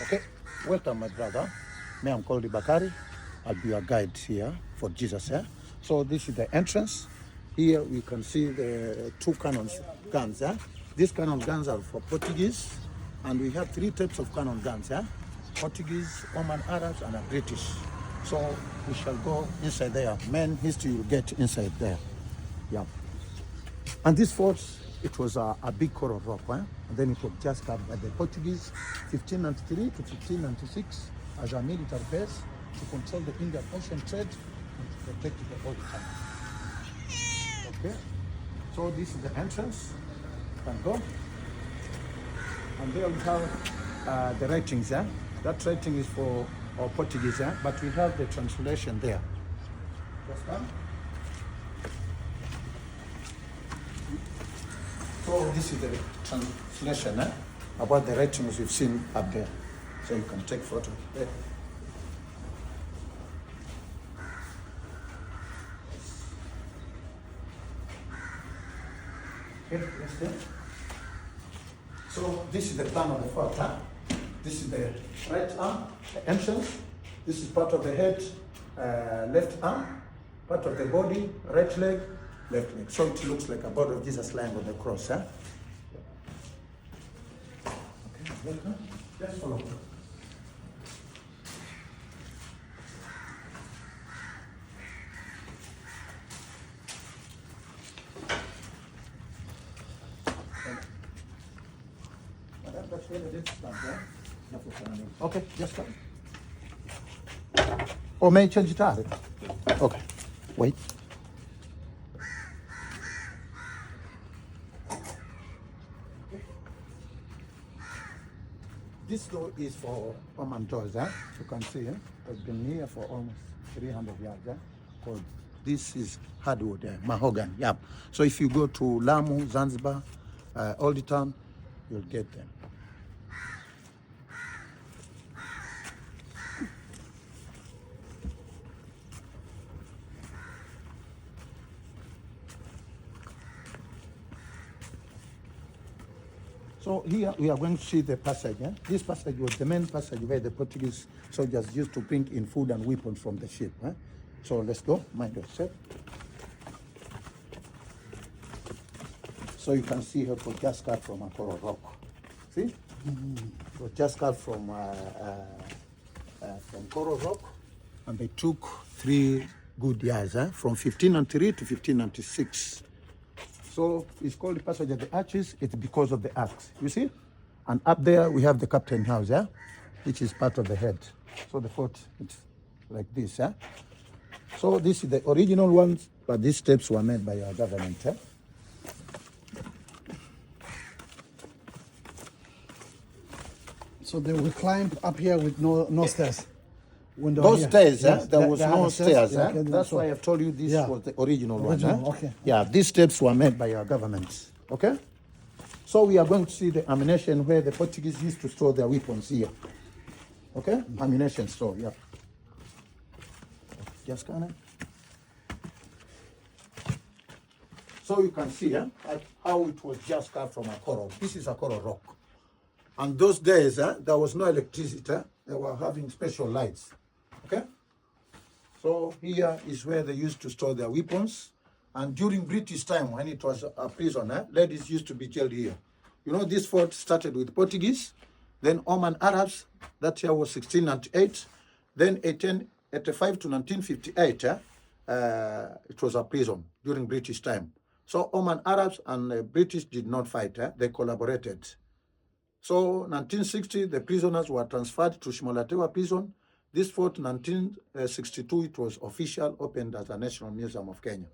Okay, welcome, my brother. Me, I'm called Bakari. I'll be your guide here for Jesus. Yeah? So this is the entrance. Here we can see the two cannons guns. Yeah? These cannon guns are for Portuguese, and we have three types of cannon guns. Yeah? Portuguese, Oman Arabs, and a British. So we shall go inside there. Main history will get inside there. Yeah. And this fort, it was a big coral rock, and then it was just carved by the Portuguese, 1593 to 1596, as a military base to control the Indian Ocean trade and to protect the oil time. Okay, so this is the entrance. You can go, and there we have the writings. That writing is for Portuguese, but we have the translation there. Just come. So this is the translation about the writings we've seen up there. So you can take photo there. Okay, yes, there. So this is the plan of the fort. This is the right arm, the entrance. This is part of the head, left arm, part of the body, right leg, left leg. So it looks like a body of Jesus lying on the cross. Okay, welcome. Just follow. Okay, just come. Or may I change it out? Okay, wait. This door is for Oman doors. You can see it's been here for almost 300 years. Called, this is hardwood, mahogany. Yeah. So if you go to Lamu, Zanzibar, Old Town, you'll get them. So here we are going to see the passage. This passage was the main passage where the Portuguese soldiers used to bring in food and weapons from the ship. So let's go, mind yourself. So you can see here for just cut from a coral rock. See? It was just cut from coral rock, and they took 3 good years, from 1593 to 1596. So it's called the Passage of the Arches. It's because of the arcs, you see? And up there we have the captain house, which is part of the head. So the fort, it's like this. So this is the original ones, but these steps were made by our government. So they will climb up here with no stairs. Those here. stairs, Yes, there was no stairs. Okay, That's why I've told you this was the original one. Okay. Yeah, these steps were made by our government. Okay? So we are going to see the ammunition where the Portuguese used to store their weapons here. Okay? Ammunition store, yeah. Just kind of. So you can see how it was just cut from a coral. This is a coral rock. And those days, there was no electricity. They were having special lights. Okay? So here is where they used to store their weapons. And during British time, when it was a prison, ladies used to be jailed here. You know, this fort started with Portuguese, then Oman Arabs. That year was 1698. Then 1885 to 1958, it was a prison during British time. So Oman Arabs and British did not fight. They collaborated. So 1960, the prisoners were transferred to Shimolatewa prison. This fort, 1962, it was officially opened as a National Museum of Kenya.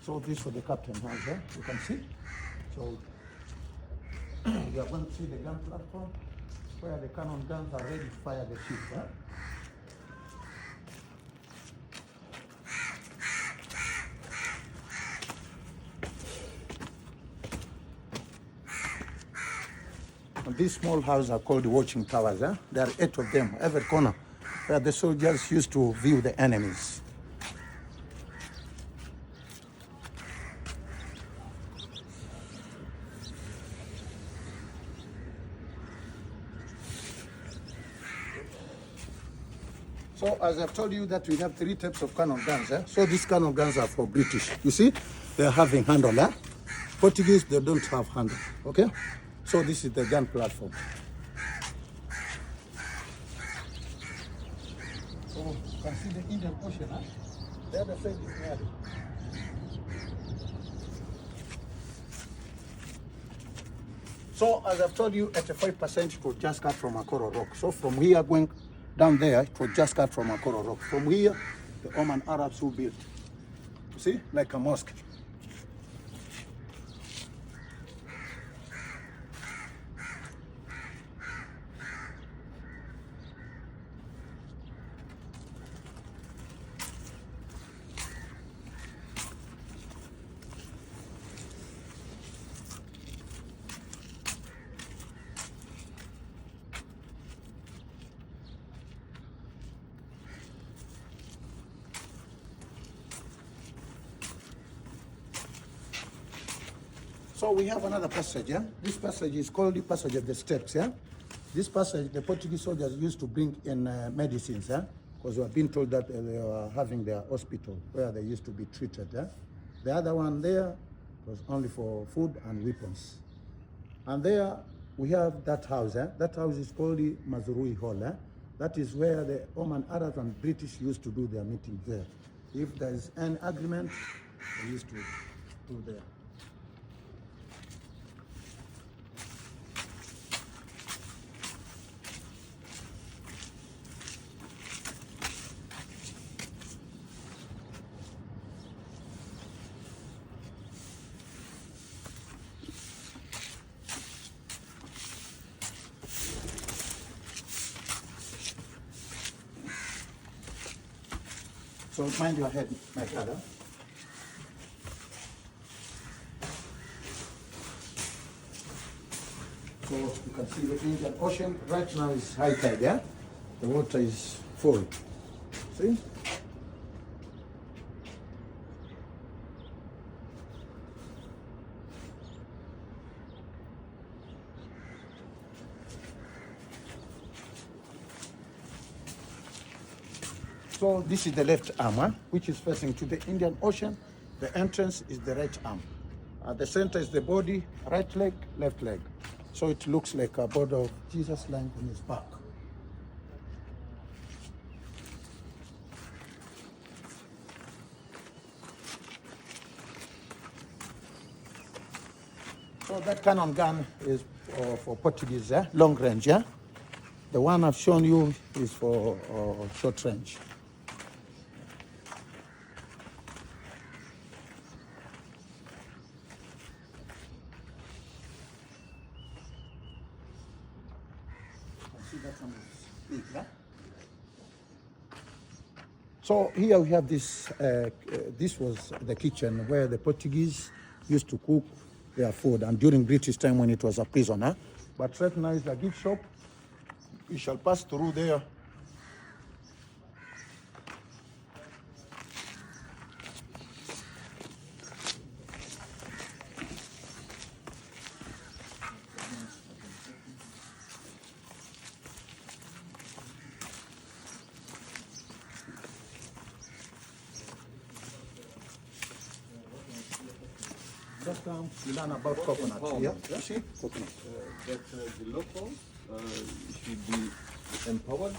So this for the captain house, you can see. So you are going to see the gun platform where the cannon guns are ready to fire the ship. And these small houses are called watching towers. There are 8 of them, every corner, where the soldiers used to view the enemies. So as I've told you that we have 3 types of cannon guns. So these cannon guns are for British. You see, they're having handle. Portuguese, they don't have handle. Okay? So this is the gun platform. So you can see the Indian Ocean. The other side is near. So as I've told you, 85% it was just cut from Akoro Rock. So from here going down there, it was just cut from Akoro Rock. From here, the Oman Arabs who built. You see, like a mosque. So we have another passage, This passage is called the Passage of the Steps, This passage, the Portuguese soldiers used to bring in medicines, Because we have been told that they were having their hospital where they used to be treated, The other one there was only for food and weapons. And there we have that house, That house is called the Mazurui Hall, That is where the Oman Arabs and British used to do their meetings there. If there is an agreement, they used to do there. So mind your head, my father. So you can see the Indian Ocean. Right now is high tide, The water is full. See? So this is the left arm, which is facing to the Indian Ocean. The entrance is the right arm. The center is the body, right leg, left leg. So it looks like a body of Jesus lying on his back. So that cannon gun is for Portuguese, long range, The one I've shown you is for short range. So here we have this, this was the kitchen where the Portuguese used to cook their food, and during British time when it was a prison. But right now is a gift shop. We shall pass through there. Just you learn about coconut. Yeah, you see? Coconut. That the local should be empowered.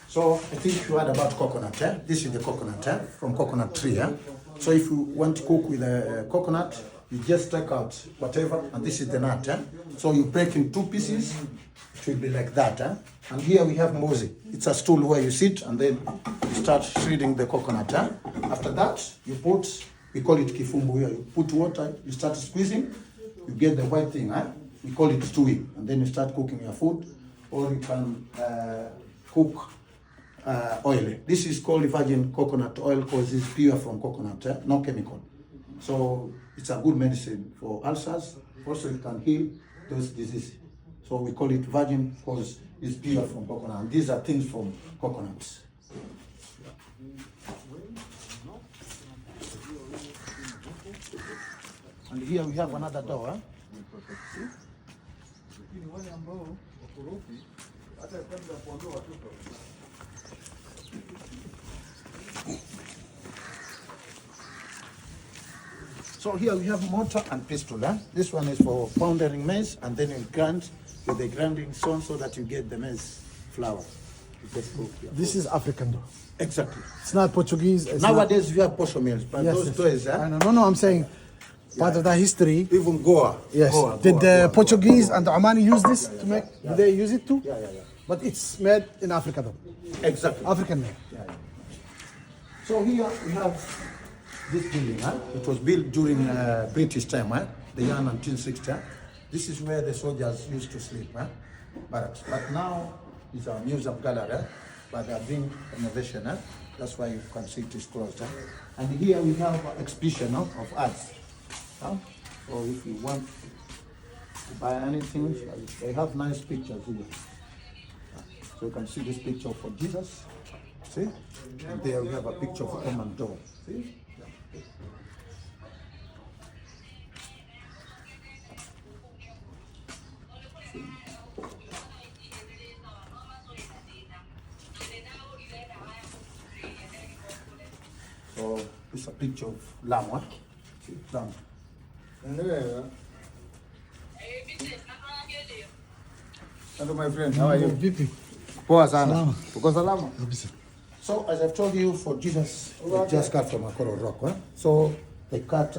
So I think you heard about coconut. This is the coconut from coconut tree. So if you want to cook with a coconut, you just take out whatever, and this is the nut. So you break in 2 pieces. It will be like that. And here we have mozi. It's a stool where you sit and then you start shredding the coconut. After that, you put We call it kifumbu here. You put water, you start squeezing, you get the white thing, huh? We call it stewing, and then you start cooking your food, or you can cook oil. This is called virgin coconut oil because it's pure from coconut, no chemical. So it's a good medicine for ulcers. Also, it can heal those diseases. So we call it virgin because it's pure from coconut. And these are things from coconuts. And here we have another door. So here we have mortar and pestle. This one is for pounding maize, and then you grind with the grinding stone so that you get the maize flour. You just cook your This is African though. Exactly. It's not Portuguese. It's Nowadays we have posho mills, but not, those toys, I know. No, I'm saying part of that history. even Goa. Yes. Goa, Did Goa, the Goa, Portuguese and the Omani use this to make? Yeah. Did they use it too? Yeah. But it's made in Africa though. Exactly. African made. Yeah. So here we have this building. It was built during British time, the year 1960. This is where the soldiers used to sleep, barracks. But now it's a museum gallery, but they are doing renovation. That's why you can see it is closed. And here we have an exhibition of arts. So if you want to buy anything, they have nice pictures here. So you can see this picture for Jesus. See? And there we have a picture of a common door. See? So it's a picture of lamb. See? Lamb. Hello my friend, how are you? Vipi? Poa sana. Salama. Uko salama? Kabisa. So as I've told you, for Jesus, they just cut from a coral rock. So they cut